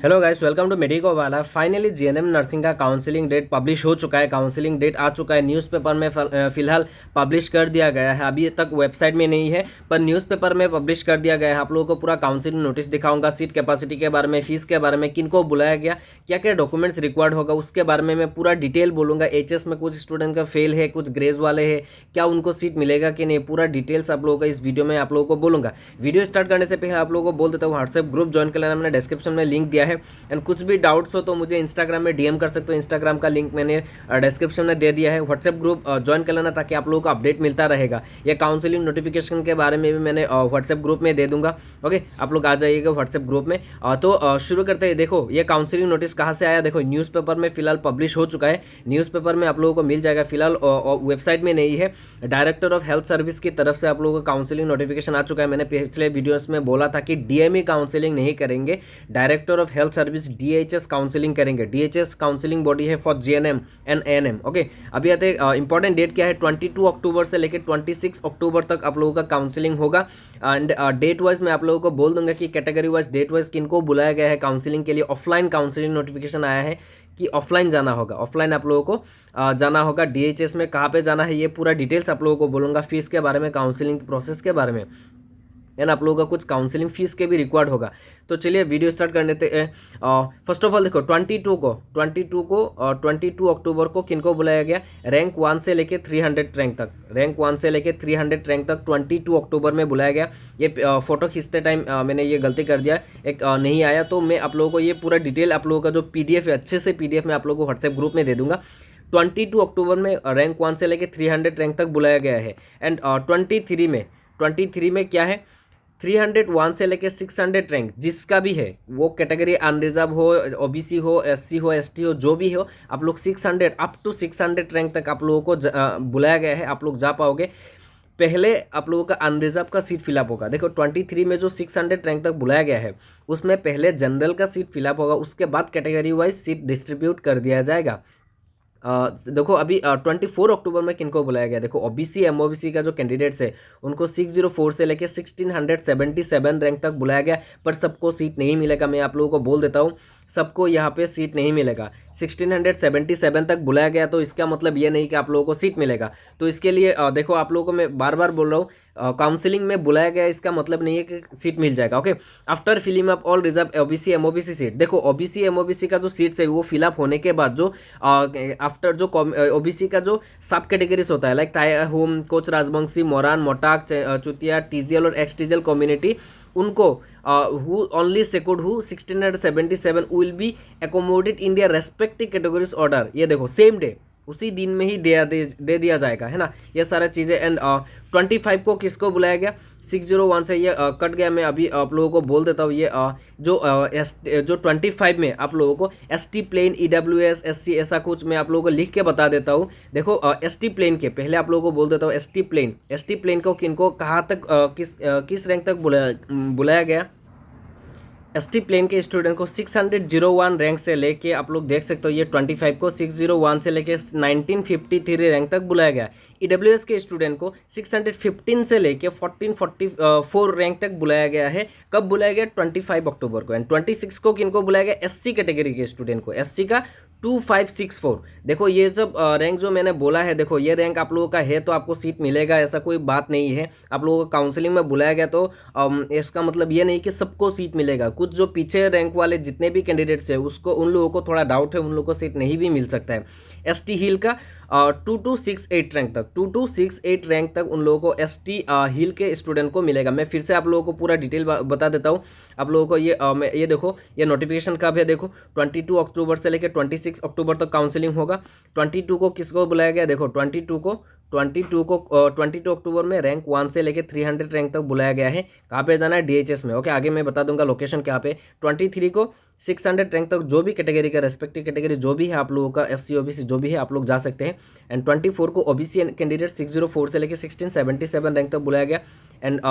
Hello guys, welcome to Medico Wala. Finally GNM nursing का counselling date publish हो चुका है। काउंसलिंग डेट आ चुका है, न्यूज़पेपर में फिलहाल पब्लिश कर दिया गया है। अभी तक वेबसाइट में नहीं है पर न्यूज़पेपर में पब्लिश कर दिया गया है। आप लोगों को पूरा काउंसलिंग नोटिस दिखाऊंगा, सीट कैपेसिटी के बारे में, फीस के बारे में, किन को बुलाया गया, क्या क्या डॉक्यूमेंट्स रिक्वायर्ड होगा, उसके बारे में मैं पूरा डिटेल बोलूँगा। एचएस में कुछ स्टूडेंट का फेल है, कुछ ग्रेज वाले हैं, क्या उनको सीट मिलेगा कि नहीं, पूरा डिटेल्स आप लोगों का इस वीडियो में आप लोगों को बोलूँगा। वीडियो स्टार्ट करने से पहले आप लोगों को बोल देता हूँ, व्हाट्सएप ग्रुप ज्वाइन कर लेना, मैंने डिस्क्रिप्शन में लिंक दिया है। एंड कुछ भी डाउट्स हो तो मुझे इंस्टाग्राम में डीएम कर सकते हो। इंस्टाग्राम का लिंक मैंने डिस्क्रिप्शन में दे दिया है। व्हाट्सएप ग्रुप ज्वाइन कर लेना ताकि आप लोगों को अपडेट मिलता रहेगा। ये काउंसलिंग नोटिफिकेशन के बारे में भी मैंने व्हाट्सएप ग्रुप में दे दूंगा। ओके, आप लोग आ जाइएगा व्हाट्सएप ग्रुप में। तो शुरू करते हैं। देखो ये काउंसलिंग नोटिस कहाँ से आया, देखो न्यूज़पेपर में फिलहाल पब्लिश हो चुका है। न्यूज़पेपर में आप लोगों को मिल जाएगा, फिलहाल वेबसाइट में नहीं है। डायरेक्टर ऑफ हेल्थ सर्विस की तरफ से आप लोगों को काउंसलिंग नोटिफिकेशन आ चुका है। मैंने पिछले वीडियोस में बोला था कि डीएमई काउंसलिंग नहीं करेंगे, director of health service DHS counselling करेंगे। डीएचएस काउंसलिंग बॉडी है for GNM and ANM. Okay, अभी आते इंपॉर्टेंट डेट क्या है, 22 अक्टूबर से लेकर 26 अक्टूबर तक आप लोगों का काउंसलिंग होगा। एंड डेट वाइज मैं आप लोगों को बोल दूंगा कि कैटेगरी वाइज डेट वाइज किनको बुलाया गया है काउंसलिंग के लिए। ऑफलाइन काउंसलिंग नोटिफिकेशन आया है कि ऑफलाइन जाना होगा। ऑफलाइन आप लोगों को जाना होगा। डीएचएस में कहाँ पे जाना है ये पूरा डिटेल्स आप लोगों को बोलूँगा। फीस के बारे में, काउंसलिंग प्रोसेस के बारे में, एंड आप लोगों का कुछ काउंसलिंग फीस के भी रिक्वायर्ड होगा। तो चलिए वीडियो स्टार्ट कर लेते हैं। फर्स्ट ऑफ ऑल देखो 22 अक्टूबर को किनको बुलाया गया, रैंक 1 से लेके 300 रैंक तक, रैंक 1 से लेके 300 रैंक तक 22 अक्टूबर में बुलाया गया। ये फोटो खींचते टाइम मैंने ये गलती कर दिया, एक नहीं आया, तो मैं आप लोगों को ये पूरा डिटेल आप लोगों का जो पीडीएफ है, अच्छे से पीडीएफ में आप लोगों को व्हाट्सएप ग्रुप में दे दूंगा। 22 अक्टूबर में रैंक 1 से लेके 300 रैंक तक बुलाया गया है। एंड 23 में क्या है, 301 से लेके 600 रैंक जिसका भी है, वो कैटेगरी अनरिजर्व हो, ओबीसी हो, एससी हो, एसटी हो, जो भी हो, आप लोग 600 अप टू 600 रैंक तक आप लोगों को बुलाया गया है। आप लोग जा पाओगे। पहले आप लोगों का अनरिजर्व का सीट फिलअप होगा। देखो 23 में जो 600 रैंक तक बुलाया गया है उसमें पहले जनरल का सीट फिलअप होगा, उसके बाद कैटेगरी वाइज सीट डिस्ट्रीब्यूट कर दिया जाएगा। देखो अभी 24 अक्टूबर में किनको बुलाया गया, देखो ओबीसी एमओबीसी का जो कैंडिडेट्स है उनको 604 से लेके 1677 रैंक तक बुलाया गया, पर सबको सीट नहीं मिलेगा। मैं आप लोगों को बोल देता हूँ, सबको यहाँ पे सीट नहीं मिलेगा। 1677 तक बुलाया गया तो इसका मतलब ये नहीं कि आप लोगों को सीट मिलेगा। तो इसके लिए देखो आप लोगों को मैं बार बार बोल रहा हूँ, काउंसलिंग में बुलाया गया इसका मतलब नहीं है कि सीट मिल जाएगा। Okay, after filling up all reserve OBC MOBC seat, देखो ओबीसी एमओबीसी का जो सीट्स है वो फिलअप होने के बाद जो आफ्टर जो ओबीसी का जो सब कैटेगरीज होता है, लाइक होम, कोच राजवंशी, मोरान, मोटाक, चुतिया, टीजीएल और एक्स टीजीएल कम्युनिटी, उनको who only secured who 1677 will be accommodated in their respective categories order। ये देखो सेम डे, उसी दिन में ही दे दिया जाएगा, है ना, ये सारा चीज़ें। एंड 25 को किसको बुलाया गया, 601 से ये कट गया। मैं अभी आप लोगों को बोल देता हूँ, ये जो 25 में आप लोगों को एसटी प्लेन, ईडब्ल्यूएस, एससी, ऐसा कुछ मैं आप लोगों को लिख के बता देता हूँ। देखो एसटी प्लेन के पहले आप लोगों को बोल देता हूँ, एसटी प्लेन को किनको कहाँ तक किस रैंक तक बुलाया गया। एसटी प्लेन के स्टूडेंट को 601 रैंक से लेके आप लोग देख सकते हो, ये 25 को 601 से लेके 1953 रैंक तक बुलाया गया। ईडब्ल्यूएस के स्टूडेंट को 615 से लेके 1444 रैंक तक बुलाया गया है। कब बुलाया गया, 25 अक्टूबर को। एंड 26 को किनको बुलाया गया, एससी कैटेगरी के स्टूडेंट को, एससी का 2564। देखो ये जब रैंक जो मैंने बोला है, देखो ये रैंक आप लोगों का है तो आपको सीट मिलेगा, ऐसा कोई बात नहीं है। आप लोगों को काउंसलिंग में बुलाया गया तो इसका मतलब ये नहीं कि सबको सीट मिलेगा। कुछ जो पीछे रैंक वाले जितने भी कैंडिडेट्स हैं उसको, उन लोगों को थोड़ा डाउट है, उन लोगों को सीट नहीं भी मिल सकता है। एसटी हिल का 2268 रैंक तक, 2268 रैंक तक उन लोगों को एसटी हिल के स्टूडेंट को मिलेगा। मैं फिर से आप लोगों को पूरा डिटेल बता देता हूँ आप लोगों को। ये देखो ये नोटिफिकेशन कब है, देखो 22 अक्टूबर से लेकर 26 अक्टूबर तक काउंसलिंग होगा। 22 को किसको बुलाया गया, देखो 22 अक्टूबर में रैंक 1 से लेके 300 रैंक तक बुलाया गया है। कहाँ पे जाना है, डीएचएस में। ओके, आगे मैं बता दूंगा लोकेशन कहाँ पे। 23 को 600 रैंक तक जो भी कैटेगरी का, रेस्पेक्टिव कैटेगरी जो भी है आप लोगों का, एससी ओबीसी जो भी है आप लोग जा सकते हैं। एंड 24 को ओबीसी कैंडिडेट 604 से लेके 1677 रैंक तक बुलाया गया। एंड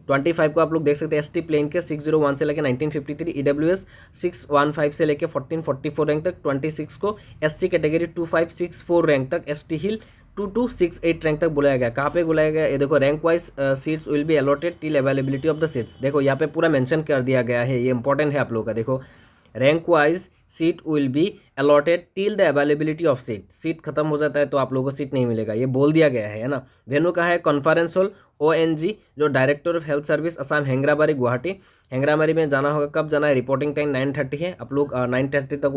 25 को आप लोग देख सकते हैं, एसटी प्लेन के 601 से लेके 1953, ईडब्ल्यूएस 615 से लेके 1444 रैंक तक। 26 को एससी कैटेगरी 2564 रैंक तक, एसटी हिल 2 to 6 8 रैंक तक बुलाया गया। कहाँ पे बुलाया गया, ये देखो, rank wise seats will be allotted till availability of the seats. देखो यहाँ पे पूरा मेंशन कर दिया गया है, ये इंपॉर्टेंट है आप लोगों का। देखो, rank wise seat will be allotted till the availability of seat. Seat खत्म हो जाता है तो आप लोगों को सीट नहीं मिलेगा, ये बोल दिया गया है ना। वेन्यू का है कॉन्फ्रेंस हॉल ONG, जो director of health service Assam, Hengrabari, Guwahati. Hengrabari में जाना होगा, कब जाना है, रिपोर्टिंग टाइम 9:30 है, आप लोग 9:30 तक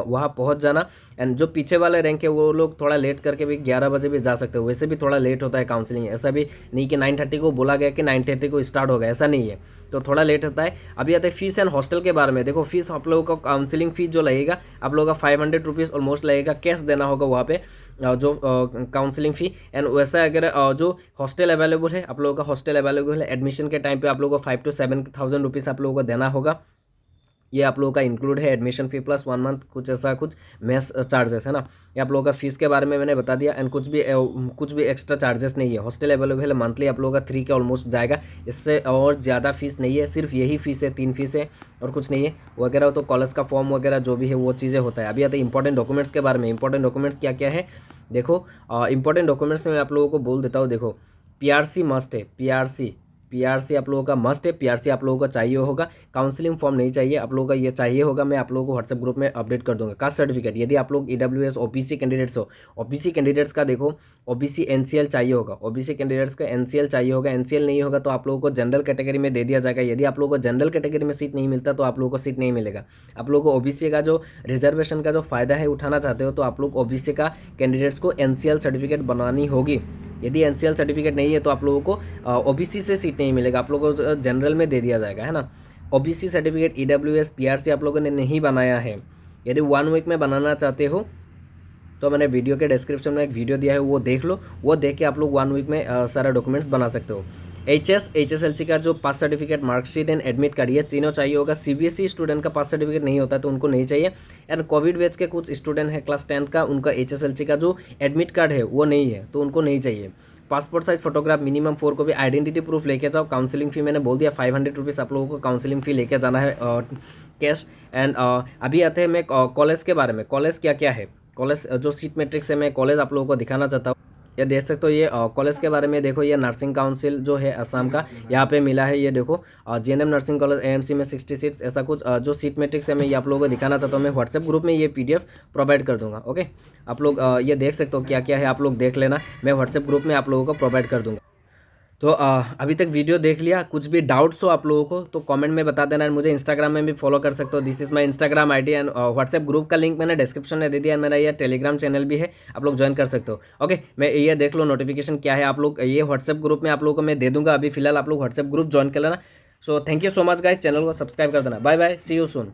वहाँ पहुँच जाना। एंड जो पीछे वाले रैंक है वो लोग थोड़ा लेट करके भी 11 बजे भी जा सकते हो, वैसे भी थोड़ा लेट होता है काउंसलिंग, ऐसा भी नहीं कि 9:30 को बोला गया कि 9:30 को स्टार्ट होगा, ऐसा नहीं है, तो थोड़ा लेट होता है। अभी आते हैं फीस एंड हॉस्टल के बारे में। देखो, फीस आप लोगों का काउंसलिंग फीस जो लगेगा आप लोगों का 500 रुपीज़ ऑलमोस्ट लगेगा, कैश देना होगा वहाँ पे जो काउंसलिंग फ़ी। एंड वैसा अगर जो हॉस्टल अवेलेबल है, आप लोगों का हॉस्टल अवेलेबल है, एडमिशन के टाइम पे आप लोगों को 5 to 7,000 रुपीज़ आप लोगों को देना होगा। ये आप लोगों का इंक्लूड है, एडमिशन फ़ी प्लस 1 मंथ कुछ ऐसा कुछ मेस चार्जेस है ना। ये आप लोगों का फीस के बारे में मैंने बता दिया। एंड कुछ भी एक्स्ट्रा चार्जेस नहीं है। हॉस्टल अवेलेबल है, मंथली आप लोगों का 3 के ऑलमोस्ट जाएगा, इससे और ज़्यादा फीस नहीं है, सिर्फ यही फीस है, 3 फीस है और कुछ नहीं है वगैरह। तो कॉलेज का फॉर्म वगैरह जो भी है वो चीज़ें होता है। अभी आते हैं इंपॉर्टेंट डॉक्यूमेंट्स के बारे में। इंपॉर्टेंट डॉक्यूमेंट्स क्या क्या है, देखो इंपॉर्टेंट डॉक्यूमेंट्स में आप लोगों को बोल देता हूँ। देखो, PRC मस्ट है, PRC आप लोगों का मस्ट है, PRC आप लोगों का चाहिए होगा। काउंसलिंग फॉर्म नहीं चाहिए आप लोगों का, ये चाहिए होगा, मैं आप लोगों को व्हाट्सएप ग्रुप में अपडेट कर दूंगा। कास्ट सर्टिफिकेट, यदि आप लोग EWS OBC कैंडिडेट्स हो, OBC कैंडिडेट्स का देखो OBC NCL चाहिए होगा, OBC कैंडिडेट्स का NCL चाहिए होगा। NCL नहीं होगा तो आप लोगों को जनरल कैटेगरी में दे दिया जाएगा। यदि आप लोगों को जनरल कैटेगरी में सीट नहीं मिलता तो आप लोगों को सीट नहीं मिलेगा। आप लोगों को OBC का जो रिजर्वेशन का जो फ़ायदा है उठाना चाहते हो तो आप लोग OBC का कैंडिडेट्स को NCL सर्टिफिकेट बनानी होगी। यदि NCL सर्टिफिकेट नहीं है तो आप लोगों को OBC से सीट नहीं मिलेगा, आप लोगों को जनरल में दे दिया जाएगा, है ना। OBC सर्टिफिकेट EWS PRC आप लोगों ने नहीं बनाया है, यदि 1 वीक में बनाना चाहते हो तो मैंने वीडियो के डिस्क्रिप्शन में एक वीडियो दिया है, वो देख लो। वो देख के आप लोग 1 वीक में सारा डॉक्यूमेंट्स बना सकते हो। HSLC का जो pass certificate, marksheet and admit card, ये तीनों चाहिए होगा। CBSE स्टूडेंट का पास सर्टिफिकेट नहीं होता तो उनको नहीं चाहिए। एंड कोविड बैच के कुछ स्टूडेंट है क्लास 10 का, उनका HSLC का जो एडमिट कार्ड है वो नहीं है तो उनको नहीं चाहिए। Passport size photograph minimum 4 copy, identity proof लेके जाओ। काउंसलिंग फ़ी मैंने बोल दिया 500 रुपीज़ आप लोगों को काउंसलिंग फ़ी लेके जाना है कैश। एंड अभी आते हैं मैं कॉलेज के बारे में। कॉलेज क्या क्या है, कॉलेज जो सीट मैट्रिक्स है, मैं कॉलेज आप लोगों को दिखाना चाहता हूँ। ये देख सकते हो, ये कॉलेज के बारे में देखो। ये नर्सिंग काउंसिल जो है असम का यहाँ पे मिला है, ये देखो JNM नर्सिंग कॉलेज AMC में 60 सीट्स, ऐसा कुछ जो सीट मैट्रिक्स है मैं ये आप लोगों को दिखाना चाहता हूँ। मैं व्हाट्सएप ग्रुप में ये PDF प्रोवाइड कर दूंगा। ओके, आप लोग ये देख सकते हो क्या क्या है, आप लोग देख लेना, मैं व्हाट्सएप ग्रुप में आप लोगों को प्रोवाइड कर दूंगा। तो अभी तक वीडियो देख लिया, कुछ भी डाउट्स हो आप लोगों को तो कमेंट में बता देना। मुझे इंस्टाग्राम में भी फॉलो कर सकते हो, this is my Instagram ID। And WhatsApp group का लिंक मैंने डिस्क्रिप्शन में दे दिया। मेरा ये टेलीग्राम चैनल भी है, आप लोग ज्वाइन कर सकते हो। ओके, मैं ये देख लो नोटिफिकेशन क्या है, आप लोग ये व्हाट्सएप ग्रुप में आप लोगों को मैं दे दूंगा। अभी फिलहाल आप लोग व्हाट्सएप ग्रुप ज्वाइन कर लेना। So thank you so much guys, channel को सब्सक्राइब कर देना। Bye bye, see you soon.